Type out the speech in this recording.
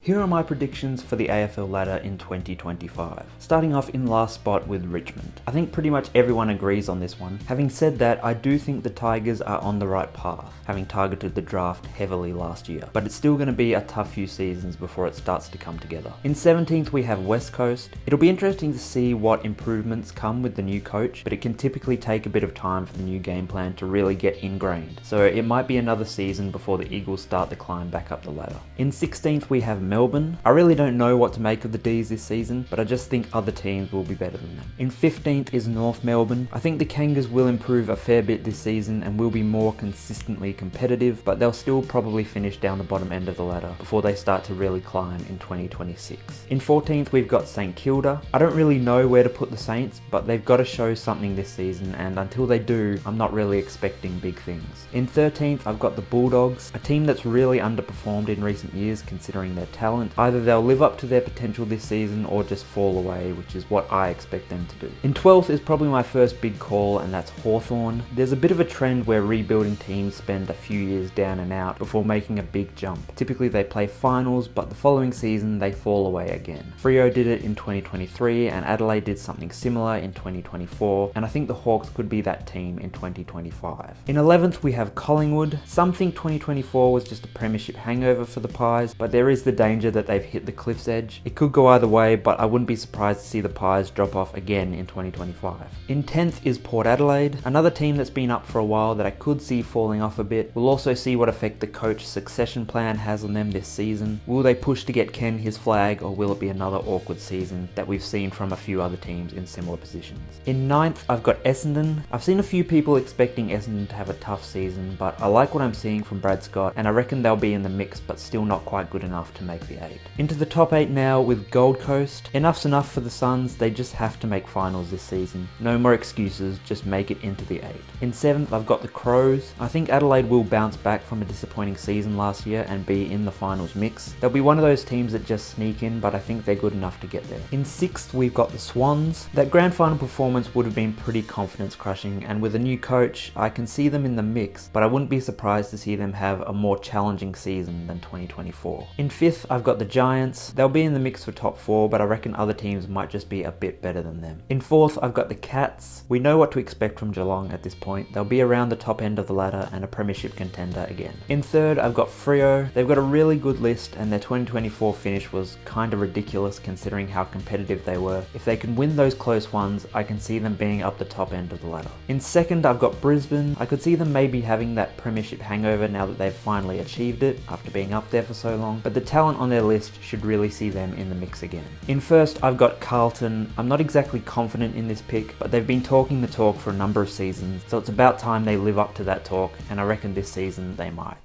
Here are my predictions for the AFL ladder in 2025. Starting off in last spot with Richmond. I think pretty much everyone agrees on this one. Having said that, I do think the Tigers are on the right path, having targeted the draft heavily last year. But it's still going to be a tough few seasons before it starts to come together. In 17th we have West Coast. It'll be interesting to see what improvements come with the new coach, but it can typically take a bit of time for the new game plan to really get ingrained. So it might be another season before the Eagles start the climb back up the ladder. In 16th we have Melbourne. I really don't know what to make of the D's this season, but I just think other teams will be better than them. In 15th is North Melbourne. I think the Kangas will improve a fair bit this season and will be more consistently competitive, but they'll still probably finish down the bottom end of the ladder before they start to really climb in 2026. In 14th we've got St Kilda. I don't really know where to put the Saints, but they've got to show something this season, and until they do, I'm not really expecting big things. In 13th I've got the Bulldogs, a team that's really underperformed in recent years considering their talent. Either they'll live up to their potential this season or just fall away, which is what I expect them to do. In 12th is probably my first big call, and that's Hawthorn. There's a bit of a trend where rebuilding teams spend a few years down and out before making a big jump. Typically they play finals, but the following season they fall away again. Freo did it in 2023 and Adelaide did something similar in 2024, and I think the Hawks could be that team in 2025. In 11th we have Collingwood. Some think 2024 was just a premiership hangover for the Pies, but there is the danger that they've hit the cliff's edge. It could go either way, but I wouldn't be surprised to see the Pies drop off again in 2025. In 10th is Port Adelaide, another team that's been up for a while that I could see falling off a bit. We'll also see what effect the coach succession plan has on them this season. Will they push to get Ken his flag, or will it be another awkward season that we've seen from a few other teams in similar positions? In 9th I've got Essendon. I've seen a few people expecting Essendon to have a tough season, but I like what I'm seeing from Brad Scott, and I reckon they'll be in the mix, but still not quite good enough to make the 8. Into the top 8 now with Gold Coast. Enough's enough for the Suns, they just have to make finals this season. No more excuses, just make it into the 8. In 7th I've got the Crows. I think Adelaide will bounce back from a disappointing season last year and be in the finals mix. They'll be one of those teams that just sneak in, but I think they're good enough to get there. In 6th we've got the Swans. That grand final performance would have been pretty confidence crushing, and with a new coach I can see them in the mix, but I wouldn't be surprised to see them have a more challenging season than 2024. In 5th I've got the Giants. They'll be in the mix for top 4, but I reckon other teams might just be a bit better than them. In 4th I've got the Cats. We know what to expect from Geelong at this point. They'll be around the top end of the ladder and a premiership contender again. In 3rd I've got Freo. They've got a really good list, and their 2024 finish was kind of ridiculous considering how competitive they were. If they can win those close ones, I can see them being up the top end of the ladder. In 2nd I've got Brisbane. I could see them maybe having that premiership hangover now that they've finally achieved it after being up there for so long, but the talent on their list should really see them in the mix again. In 1st I've got Carlton. I'm not exactly confident in this pick, but they've been talking the talk for a number of seasons, so it's about time they live up to that talk, and I reckon this season they might.